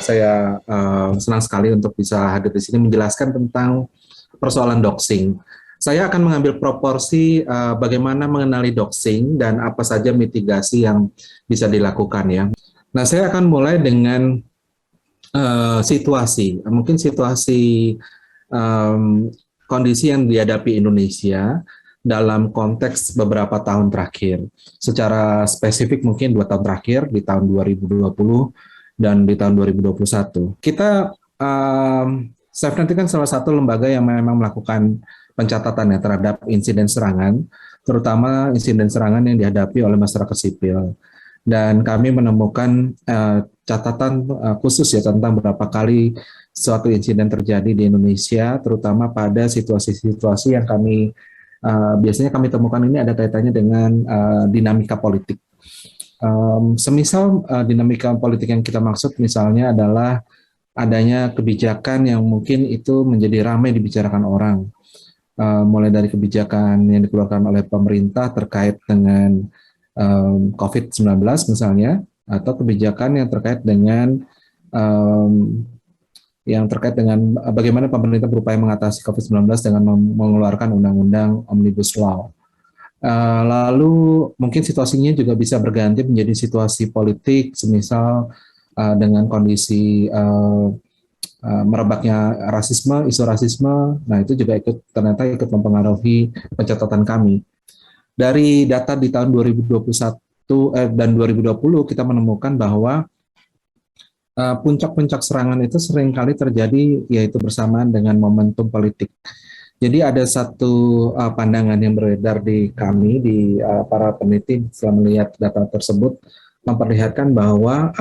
Saya senang sekali untuk bisa hadir di sini menjelaskan tentang persoalan doxing. Saya akan mengambil proporsi bagaimana mengenali doxing dan apa saja mitigasi yang bisa dilakukan ya. Nah, saya akan mulai dengan mungkin situasi um, kondisi yang dihadapi Indonesia dalam konteks beberapa tahun terakhir. Secara spesifik mungkin 2 tahun terakhir di tahun 2020 dan di tahun 2021. SafeNet kan salah satu lembaga yang memang melakukan pencatatan ya terhadap insiden serangan, terutama insiden serangan yang dihadapi oleh masyarakat sipil. Dan kami menemukan catatan khusus ya tentang berapa kali suatu insiden terjadi di Indonesia, terutama pada situasi-situasi yang biasanya kami temukan ini ada kaitannya dengan dinamika politik. Semisal dinamika politik yang kita maksud misalnya adalah adanya kebijakan yang mungkin itu menjadi ramai dibicarakan orang, mulai dari kebijakan yang dikeluarkan oleh pemerintah terkait dengan COVID-19 misalnya, atau kebijakan yang terkait dengan bagaimana pemerintah berupaya mengatasi COVID-19 dengan mengeluarkan undang-undang Omnibus Law. Lalu mungkin situasinya juga bisa berganti menjadi situasi politik, semisal dengan kondisi merebaknya rasisme, isu rasisme. Nah, itu juga ternyata ikut mempengaruhi pencatatan kami. Dari data di tahun 2021 dan 2020 kita menemukan bahwa puncak-puncak serangan itu seringkali terjadi yaitu bersamaan dengan momentum politik. Jadi ada satu pandangan yang beredar di kami, di para peneliti setelah melihat data tersebut, memperlihatkan bahwa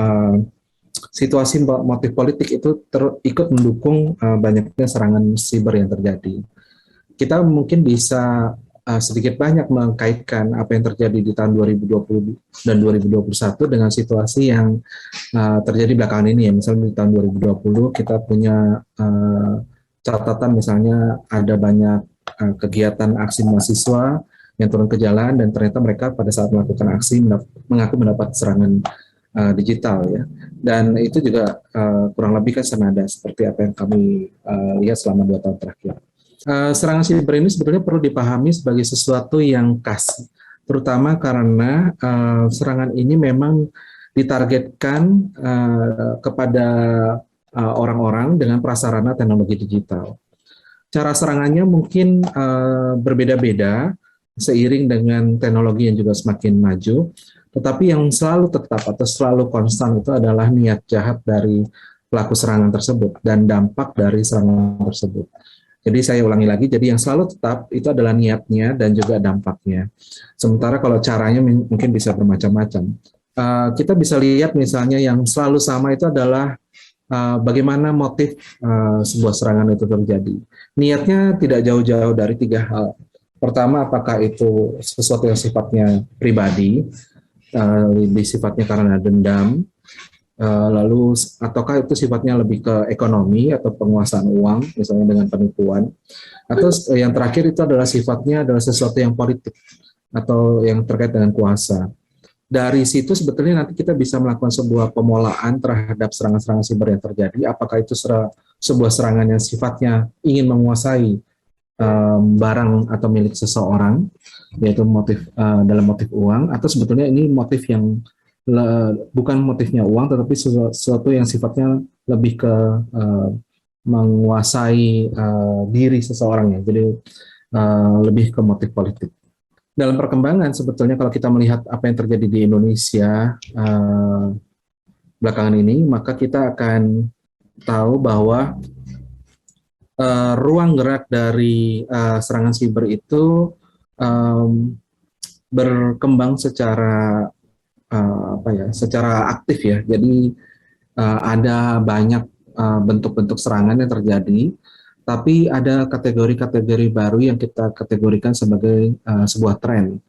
situasi motif politik itu ikut mendukung banyaknya serangan siber yang terjadi. Kita mungkin bisa sedikit banyak mengkaitkan apa yang terjadi di tahun 2020 dan 2021 dengan situasi yang terjadi belakangan ini ya. Misalnya di tahun 2020 kita punya catatan misalnya ada banyak kegiatan aksi mahasiswa yang turun ke jalan dan ternyata mereka pada saat melakukan aksi mengaku mendapat serangan digital ya, dan itu juga kurang lebih kan senada seperti apa yang kami lihat selama 2 tahun terakhir. Serangan siber ini sebetulnya perlu dipahami sebagai sesuatu yang khas, terutama karena serangan ini memang ditargetkan kepada orang-orang dengan prasarana teknologi digital. Cara serangannya mungkin berbeda-beda seiring dengan teknologi yang juga semakin maju, tetapi yang selalu tetap atau selalu konstan itu adalah niat jahat dari pelaku serangan tersebut dan dampak dari serangan tersebut. Jadi saya ulangi lagi, jadi yang selalu tetap itu adalah niatnya dan juga dampaknya. Sementara kalau caranya mungkin bisa bermacam-macam. Kita bisa lihat misalnya yang selalu sama itu adalah bagaimana motif sebuah serangan itu terjadi. Niatnya tidak jauh-jauh dari 3 hal. Pertama, apakah itu sesuatu yang sifatnya pribadi, lebih sifatnya karena dendam, lalu ataukah itu sifatnya lebih ke ekonomi atau penguasaan uang, misalnya dengan penipuan, atau yang terakhir itu adalah sifatnya adalah sesuatu yang politik atau yang terkait dengan kuasa. Dari situ sebetulnya nanti kita bisa melakukan sebuah pemolaan terhadap serangan-serangan siber yang terjadi, apakah itu sebuah serangan yang sifatnya ingin menguasai barang atau milik seseorang, yaitu dalam motif uang, atau sebetulnya ini motif yang bukan motifnya uang, tetapi sesuatu yang sifatnya lebih ke menguasai diri seseorang ya, jadi lebih ke motif politik. Dalam perkembangan sebetulnya kalau kita melihat apa yang terjadi di Indonesia belakangan ini, maka kita akan tahu bahwa ruang gerak dari serangan siber itu berkembang secara secara aktif ya. Jadi ada banyak bentuk-bentuk serangan yang terjadi, tapi ada kategori-kategori baru yang kita kategorikan sebagai sebuah tren.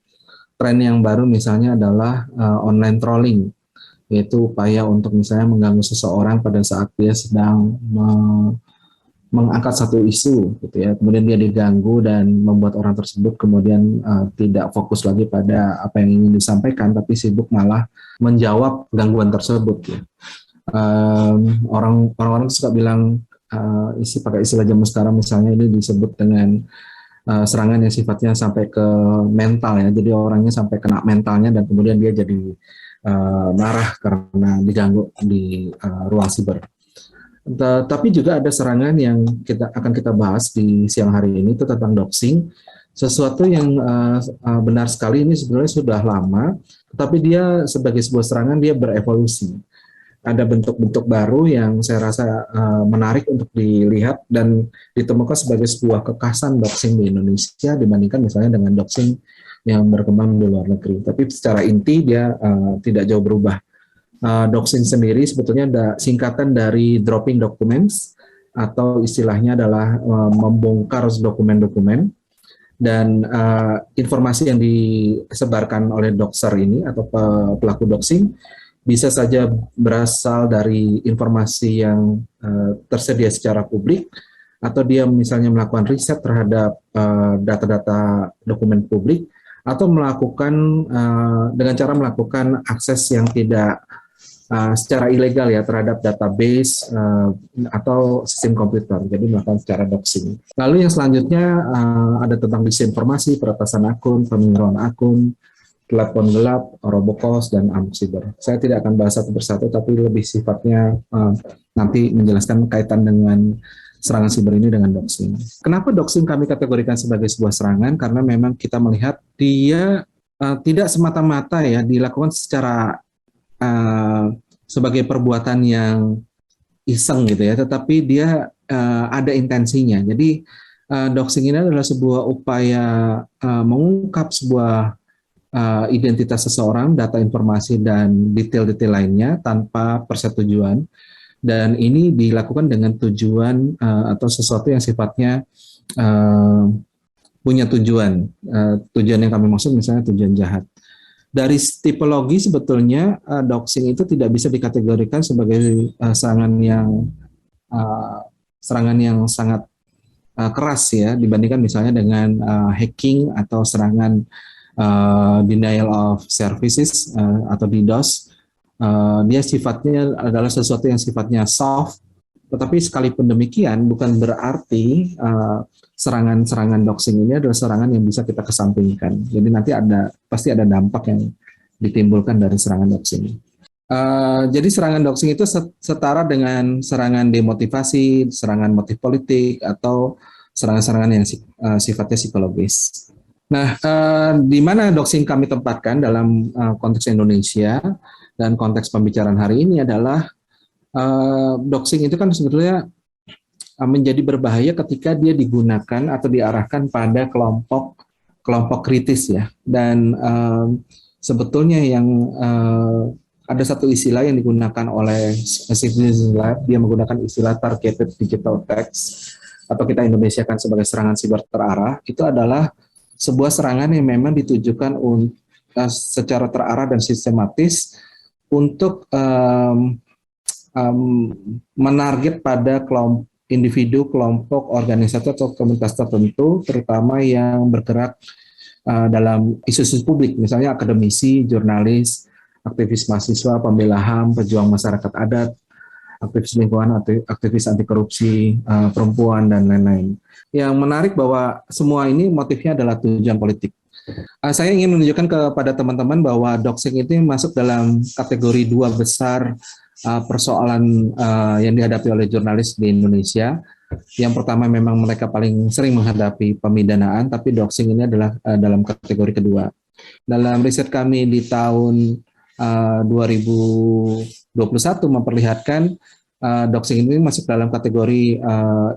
Tren yang baru misalnya adalah online trolling, yaitu upaya untuk misalnya mengganggu seseorang pada saat dia sedang mengangkat satu isu gitu ya, kemudian dia diganggu dan membuat orang tersebut kemudian tidak fokus lagi pada apa yang ingin disampaikan, tapi sibuk malah menjawab gangguan tersebut ya. Orang-orang suka bilang pakai istilah zaman sekarang misalnya ini disebut dengan serangan yang sifatnya sampai ke mental ya. Jadi orangnya sampai kena mentalnya dan kemudian dia jadi marah karena diganggu di ruang siber. Tapi juga ada serangan yang kita bahas di siang hari ini itu tentang doxing, sesuatu yang benar sekali ini sebenarnya sudah lama, tetapi dia sebagai sebuah serangan dia berevolusi. Ada bentuk-bentuk baru yang saya rasa menarik untuk dilihat dan ditemukan sebagai sebuah kekhasan doxing di Indonesia dibandingkan misalnya dengan doxing yang berkembang di luar negeri. Tapi secara inti dia tidak jauh berubah. Doxing sendiri sebetulnya ada singkatan dari dropping documents atau istilahnya adalah membongkar dokumen-dokumen dan informasi yang disebarkan oleh doxer ini atau pelaku doxing bisa saja berasal dari informasi yang tersedia secara publik atau dia misalnya melakukan riset terhadap data-data dokumen publik atau melakukan dengan cara melakukan akses yang tidak secara ilegal ya terhadap database atau sistem komputer, jadi melakukan secara doxing. Lalu yang selanjutnya ada tentang disinformasi, peretasan akun, pemindahan akun, telepon gelap, robocalls, dan amok siber. Saya tidak akan bahas satu persatu, tapi lebih sifatnya nanti menjelaskan kaitan dengan serangan siber ini dengan doxing. Kenapa doxing kami kategorikan sebagai sebuah serangan? Karena memang kita melihat dia tidak semata-mata ya dilakukan secara sebagai perbuatan yang iseng gitu ya, tetapi dia ada intensinya. Jadi doxing ini adalah sebuah upaya mengungkap sebuah identitas seseorang, data informasi dan detail-detail lainnya tanpa persetujuan. Dan ini dilakukan dengan tujuan atau sesuatu yang sifatnya punya tujuan. Tujuan yang kami maksud misalnya tujuan jahat. Dari tipologi sebetulnya doxing itu tidak bisa dikategorikan sebagai serangan yang sangat keras ya dibandingkan misalnya dengan hacking atau serangan denial of services atau DDoS. Dia sifatnya adalah sesuatu yang sifatnya soft, tetapi sekalipun demikian bukan berarti serangan-serangan doxing ini adalah serangan yang bisa kita kesampingkan. Jadi nanti pasti ada dampak yang ditimbulkan dari serangan doxing. Jadi serangan doxing itu setara dengan serangan demotivasi, serangan motif politik, atau serangan-serangan yang sifatnya psikologis. Nah, di mana doxing kami tempatkan dalam konteks Indonesia dan konteks pembicaraan hari ini adalah doxing itu kan sebetulnya menjadi berbahaya ketika dia digunakan atau diarahkan pada kelompok kritis ya. Dan sebetulnya yang ada satu istilah yang digunakan oleh Citizen Lab, dia menggunakan istilah targeted digital attacks atau kita Indonesiakan sebagai serangan siber terarah. Itu adalah sebuah serangan yang memang ditujukan secara terarah dan sistematis untuk menarget pada individu, kelompok, organisasi atau komunitas tertentu, terutama yang bergerak dalam isu-isu publik, misalnya akademisi, jurnalis, aktivis mahasiswa, pembela HAM, pejuang masyarakat adat, aktivis lingkungan, aktivis anti korupsi, perempuan, dan lain-lain. Yang menarik bahwa semua ini motifnya adalah tujuan politik. Saya ingin menunjukkan kepada teman-teman bahwa doxing itu masuk dalam kategori dua besar persoalan yang dihadapi oleh jurnalis di Indonesia. Yang pertama memang mereka paling sering menghadapi pemidanaan, tapi doxing ini adalah dalam kategori kedua. Dalam riset kami di tahun 2021 memperlihatkan doxing ini masuk dalam kategori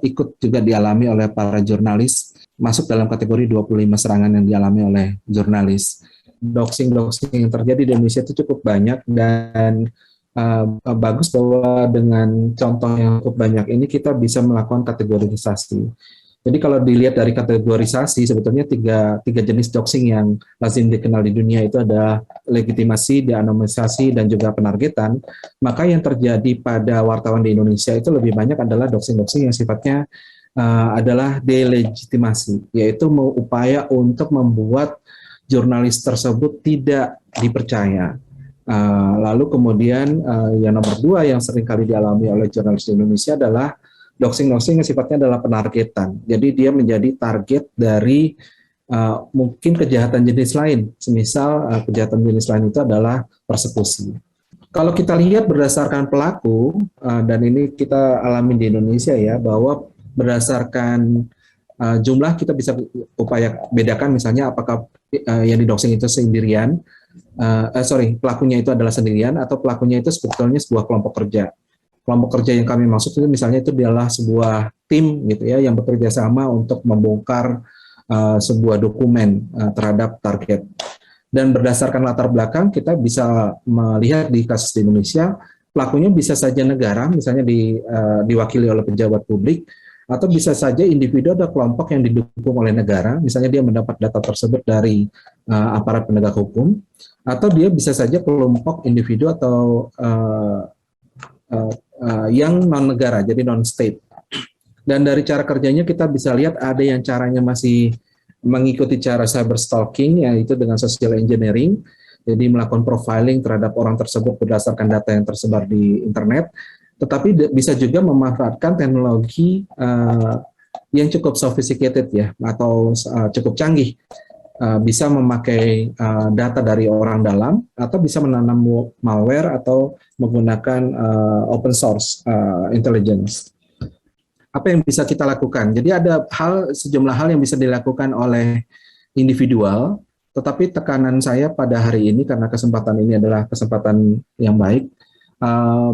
ikut juga dialami oleh para jurnalis, masuk dalam kategori 25 serangan yang dialami oleh jurnalis. Doxing yang terjadi di Indonesia itu cukup banyak dan bagus bahwa dengan contoh yang cukup banyak ini kita bisa melakukan kategorisasi. Jadi kalau dilihat dari kategorisasi sebetulnya tiga jenis doxing yang lazim dikenal di dunia itu ada legitimasi, deanonymisasi, dan juga penargetan. Maka yang terjadi pada wartawan di Indonesia itu lebih banyak adalah doxing yang sifatnya adalah delegitimasi, yaitu upaya untuk membuat jurnalis tersebut tidak dipercaya. Lalu kemudian yang nomor dua yang sering kali dialami oleh jurnalis di Indonesia adalah doxing-doxing yang sifatnya adalah penargetan. Jadi dia menjadi target dari mungkin kejahatan jenis lain. Semisal kejahatan jenis lain itu adalah persekusi. Kalau kita lihat berdasarkan pelaku, dan ini kita alami di Indonesia ya, bahwa berdasarkan jumlah kita bisa upaya bedakan misalnya apakah yang didoxing itu sendirian, pelakunya itu adalah sendirian atau pelakunya itu sebetulnya sebuah kelompok kerja. Kelompok kerja yang kami maksud itu misalnya itu adalah sebuah tim gitu ya yang bekerja sama untuk membongkar sebuah dokumen terhadap target. Dan berdasarkan latar belakang kita bisa melihat di kasus di Indonesia pelakunya bisa saja negara misalnya diwakili oleh pejabat publik atau bisa saja individu atau kelompok yang didukung oleh negara misalnya dia mendapat data tersebut dari aparat penegak hukum atau dia bisa saja kelompok individu atau yang non negara jadi non state. Dan dari cara kerjanya kita bisa lihat ada yang caranya masih mengikuti cara cyber stalking, yaitu dengan social engineering, jadi melakukan profiling terhadap orang tersebut berdasarkan data yang tersebar di internet, tetapi bisa juga memanfaatkan teknologi yang cukup sophisticated ya, atau cukup canggih, bisa memakai data dari orang dalam, atau bisa menanam malware atau menggunakan open source intelligence. Apa yang bisa kita lakukan? Jadi ada sejumlah hal yang bisa dilakukan oleh individual, tetapi tekanan saya pada hari ini karena kesempatan ini adalah kesempatan yang baik,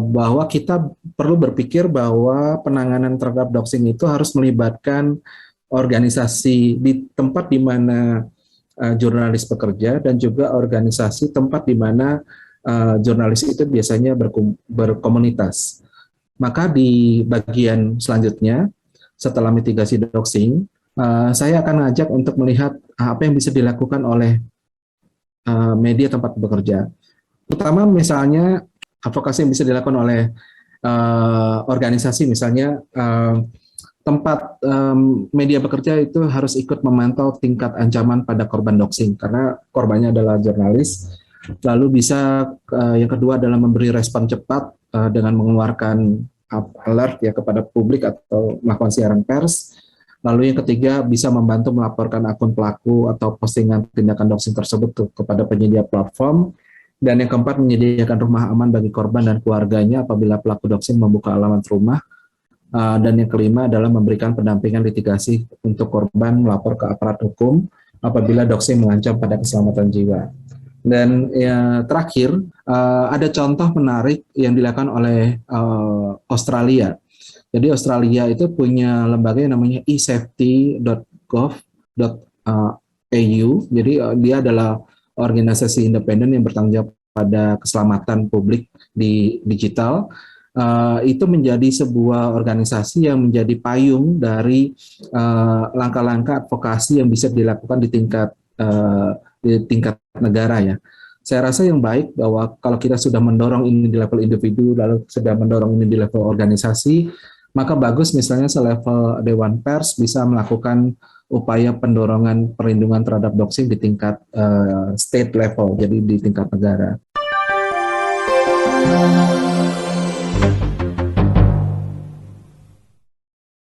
bahwa kita perlu berpikir bahwa penanganan terhadap doxing itu harus melibatkan organisasi di tempat di mana jurnalis bekerja dan juga organisasi tempat di mana jurnalis itu biasanya berkomunitas. Maka di bagian selanjutnya, setelah mitigasi doxing, saya akan ngajak untuk melihat apa yang bisa dilakukan oleh media tempat bekerja. Terutama misalnya advokasi yang bisa dilakukan oleh organisasi, misalnya tempat media bekerja itu harus ikut memantau tingkat ancaman pada korban doxing, karena korbannya adalah jurnalis. Lalu bisa yang kedua adalah memberi respon cepat dengan mengeluarkan alert ya kepada publik atau melakukan siaran pers. Lalu yang ketiga bisa membantu melaporkan akun pelaku atau postingan tindakan doxing tersebut kepada penyedia platform. Dan yang keempat menyediakan rumah aman bagi korban dan keluarganya apabila pelaku doxing membuka alamat rumah. Dan yang kelima adalah memberikan pendampingan litigasi untuk korban melapor ke aparat hukum apabila doxing mengancam pada keselamatan jiwa. Dan terakhir, ada contoh menarik yang dilakukan oleh Australia. Jadi Australia itu punya lembaga yang namanya eSafety.gov.au. Jadi dia adalah organisasi independen yang bertanggung jawab pada keselamatan publik di digital. Itu menjadi sebuah organisasi yang menjadi payung dari langkah-langkah advokasi yang bisa dilakukan di tingkat negara ya. Saya rasa yang baik bahwa kalau kita sudah mendorong ini di level individu, lalu sudah mendorong ini di level organisasi, maka bagus misalnya selevel Dewan Pers bisa melakukan upaya pendorongan perlindungan terhadap doxing di tingkat state level, jadi di tingkat negara.